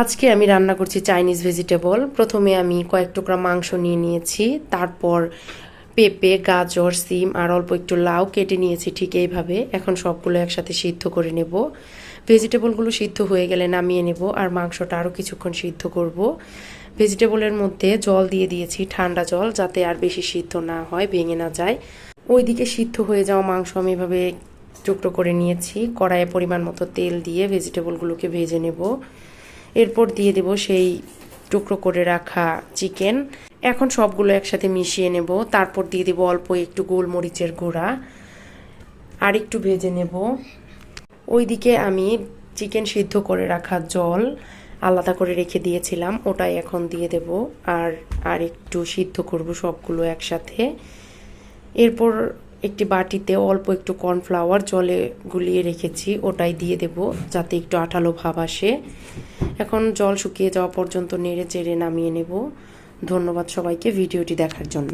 আজকে আমি রান্না করছি চাইনিজ ভেজিটেবল। প্রথমে আমি কয়েক টুকরা মাংস নিয়ে নিয়েছি, তারপর পেঁপে, গাজর, সিম আর অল্প একটু লাউ কেটে নিয়েছি ঠিক এইভাবে। এখন সবগুলো একসাথে সিদ্ধ করে নেব। ভেজিটেবলগুলো সিদ্ধ হয়ে গেলে নামিয়ে নেব আর মাংসটা আরও কিছুক্ষণ সিদ্ধ করব। ভেজিটেবলের মধ্যে জল দিয়ে দিয়েছি, ঠান্ডা জল, যাতে আর বেশি সিদ্ধ না হয়, ভেঙে না যায়। ওইদিকে সিদ্ধ হয়ে যাওয়া মাংস আমি এভাবে টুকরো করে নিয়েছি। কড়াইয়ে পরিমাণ মতো তেল দিয়ে ভেজিটেবলগুলোকে ভেজে নেব। এরপর দিয়ে দেব সেই টুকরো করে রাখা চিকেন। এখন সবগুলো একসাথে মিশিয়ে নেব। তারপর দিয়ে দেব অল্প একটু গোলমরিচের গুঁড়া, আর একটু ভেজে নেব। ওইদিকে আমি চিকেন সিদ্ধ করে রাখা জল আলাদা করে রেখে দিয়েছিলাম, ওটাই এখন দিয়ে দেব। আর একটু সিদ্ধ করব সবগুলো একসাথে। এরপর একটি বাটিতে অল্প একটু কর্নফ্লাওয়ার জলে গুলিয়ে রেখেছি, ওটাই দিয়ে দেব যাতে একটু আঠালো ভাব আসে। এখন জল শুকিয়ে যাওয়া পর্যন্ত নেড়ে চেড়ে নামিয়ে নেব। ধন্যবাদ সবাইকে ভিডিওটি দেখার জন্য।